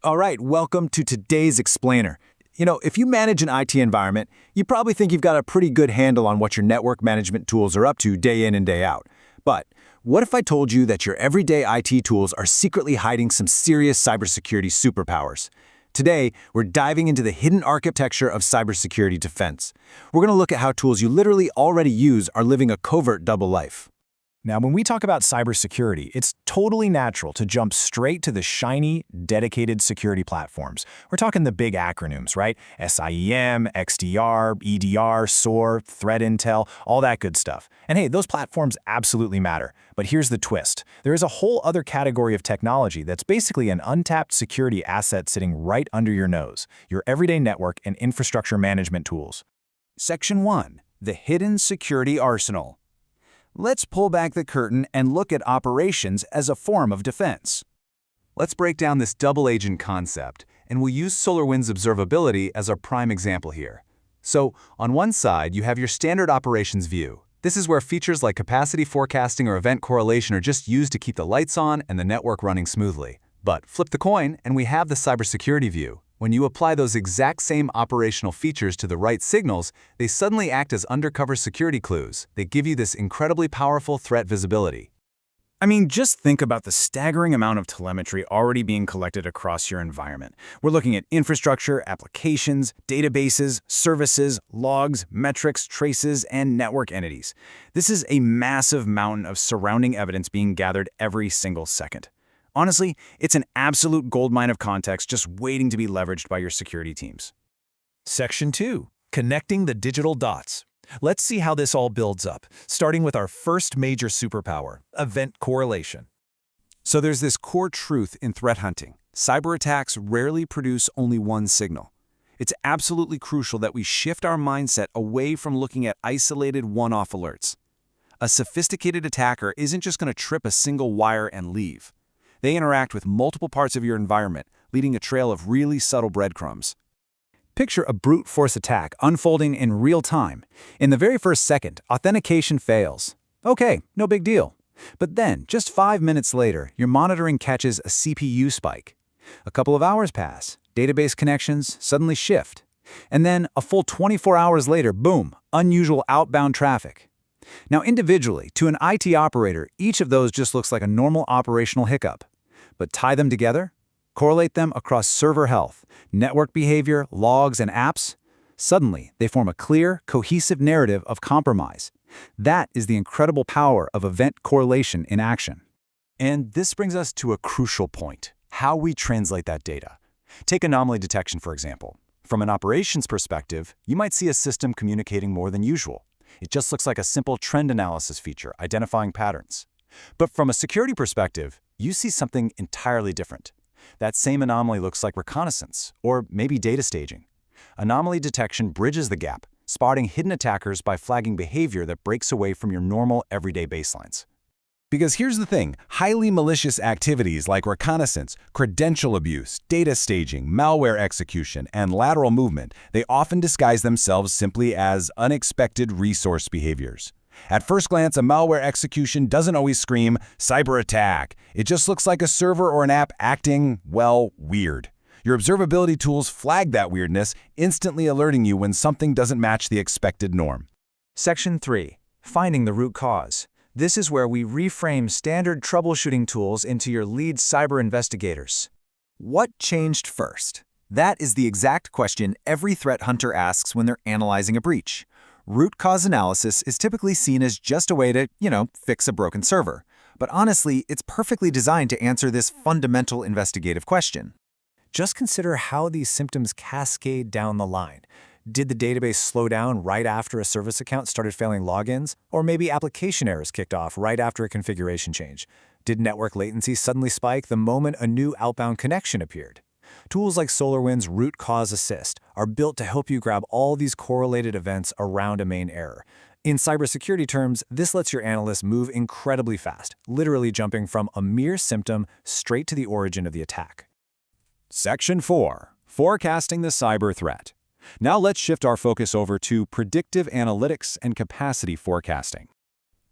All right, welcome to today's explainer. If you manage an IT environment, you probably think you've got a pretty good handle on what your network management tools are up to day in and day out. But what if I told you that your everyday IT tools are secretly hiding some serious cybersecurity superpowers? Today, we're diving into the hidden architecture of cybersecurity defense. We're going to look at how tools you literally already use are living a covert double life. Now, when we talk about cybersecurity, it's totally natural to jump straight to the shiny, dedicated security platforms. We're talking the big acronyms, right? SIEM, XDR, EDR, SOAR, threat intel, all that good stuff. And hey, those platforms absolutely matter. But here's the twist. There is a whole other category of technology that's basically an untapped security asset sitting right under your nose, your everyday network and infrastructure management tools. Section 1. The Hidden Security Arsenal. Let's pull back the curtain and look at operations as a form of defense. Let's break down this double agent concept, and we'll use SolarWinds Observability as our prime example here. So, on one side, you have your standard operations view. This is where features like capacity forecasting or event correlation are just used to keep the lights on and the network running smoothly. But flip the coin, and we have the cybersecurity view. When you apply those exact same operational features to the right signals, they suddenly act as undercover security clues. They give you this incredibly powerful threat visibility. I mean, just think about the staggering amount of telemetry already being collected across your environment. We're looking at infrastructure, applications, databases, services, logs, metrics, traces, and network entities. This is a massive mountain of surrounding evidence being gathered every single second. Honestly, it's an absolute goldmine of context just waiting to be leveraged by your security teams. Section 2. Connecting the digital dots. Let's see how this all builds up, starting with our first major superpower, event correlation. So there's this core truth in threat hunting. Cyber attacks rarely produce only one signal. It's absolutely crucial that we shift our mindset away from looking at isolated one-off alerts. A sophisticated attacker isn't just going to trip a single wire and leave. They interact with multiple parts of your environment, leading a trail of really subtle breadcrumbs. Picture a brute force attack unfolding in real time. In the very first second, authentication fails. Okay, no big deal. But then, just 5 minutes later, your monitoring catches a CPU spike. A couple of hours pass, database connections suddenly shift. And then, a full 24 hours later, boom, unusual outbound traffic. Now, individually, to an IT operator, each of those just looks like a normal operational hiccup. But tie them together, correlate them across server health, network behavior, logs, and apps, suddenly they form a clear, cohesive narrative of compromise. That is the incredible power of event correlation in action. And this brings us to a crucial point, how we translate that data. Take anomaly detection, for example. From an operations perspective, you might see a system communicating more than usual. It just looks like a simple trend analysis feature identifying patterns. But from a security perspective, you see something entirely different. That same anomaly looks like reconnaissance, or maybe data staging. Anomaly detection bridges the gap, spotting hidden attackers by flagging behavior that breaks away from your normal everyday baselines. Because here's the thing, highly malicious activities like reconnaissance, credential abuse, data staging, malware execution, and lateral movement, they often disguise themselves simply as unexpected resource behaviors. At first glance, a malware execution doesn't always scream cyber attack. It just looks like a server or an app acting, well, weird. Your observability tools flag that weirdness, instantly alerting you when something doesn't match the expected norm. Section 3. Finding the root cause. This is where we reframe standard troubleshooting tools into your lead cyber investigators. What changed first? That is the exact question every threat hunter asks when they're analyzing a breach. Root cause analysis is typically seen as just a way to, fix a broken server. But honestly, it's perfectly designed to answer this fundamental investigative question. Just consider how these symptoms cascade down the line. Did the database slow down right after a service account started failing logins? Or maybe application errors kicked off right after a configuration change? Did network latency suddenly spike the moment a new outbound connection appeared? Tools like SolarWinds Root Cause Assist are built to help you grab all these correlated events around a main error. In cybersecurity terms, this lets your analysts move incredibly fast, literally jumping from a mere symptom straight to the origin of the attack. Section 4. Forecasting the cyber threat. Now let's shift our focus over to predictive analytics and capacity forecasting.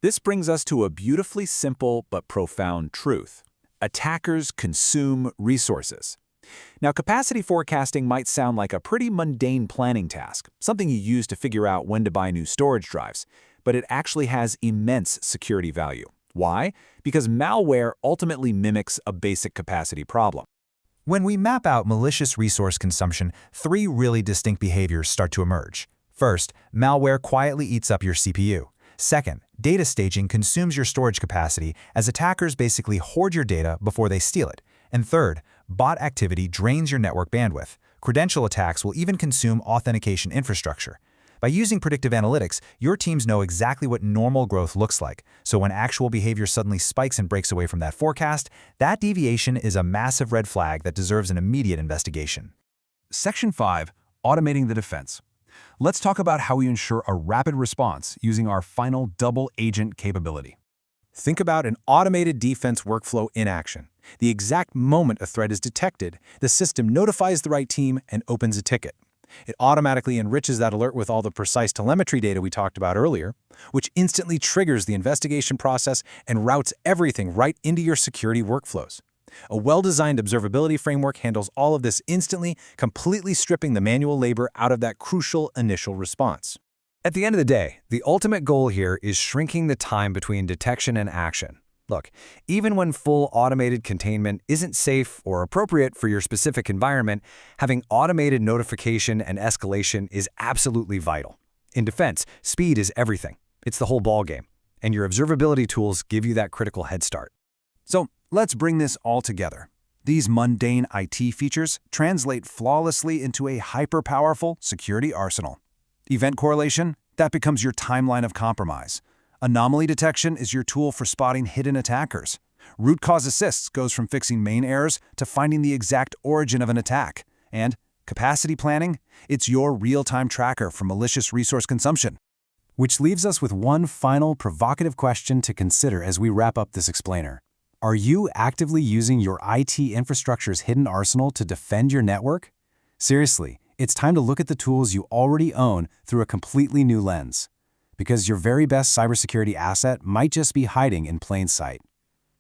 This brings us to a beautifully simple but profound truth. Attackers consume resources. Now, capacity forecasting might sound like a pretty mundane planning task, something you use to figure out when to buy new storage drives, but it actually has immense security value. Why? Because malware ultimately mimics a basic capacity problem. When we map out malicious resource consumption, three really distinct behaviors start to emerge. First, malware quietly eats up your CPU. Second, data staging consumes your storage capacity as attackers basically hoard your data before they steal it. And third, bot activity drains your network bandwidth. Credential attacks will even consume authentication infrastructure. By using predictive analytics, your teams know exactly what normal growth looks like. So when actual behavior suddenly spikes and breaks away from that forecast, that deviation is a massive red flag that deserves an immediate investigation. Section 5, Automating the Defense. Let's talk about how we ensure a rapid response using our final double agent capability. Think about an automated defense workflow in action. The exact moment a threat is detected, the system notifies the right team and opens a ticket. It automatically enriches that alert with all the precise telemetry data we talked about earlier, which instantly triggers the investigation process and routes everything right into your security workflows. A well-designed observability framework handles all of this instantly, completely stripping the manual labor out of that crucial initial response. At the end of the day, the ultimate goal here is shrinking the time between detection and action. Look, even when full automated containment isn't safe or appropriate for your specific environment, having automated notification and escalation is absolutely vital. In defense, speed is everything. It's the whole ballgame, and your observability tools give you that critical head start. So let's bring this all together. These mundane IT features translate flawlessly into a hyper-powerful security arsenal. Event correlation, that becomes your timeline of compromise. Anomaly detection is your tool for spotting hidden attackers. Root cause assists goes from fixing main errors to finding the exact origin of an attack. And capacity planning, it's your real-time tracker for malicious resource consumption. Which leaves us with one final provocative question to consider as we wrap up this explainer. Are you actively using your IT infrastructure's hidden arsenal to defend your network? Seriously, it's time to look at the tools you already own through a completely new lens. Because your very best cybersecurity asset might just be hiding in plain sight.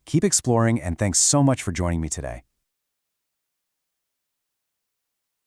Keep exploring, and thanks so much for joining me today.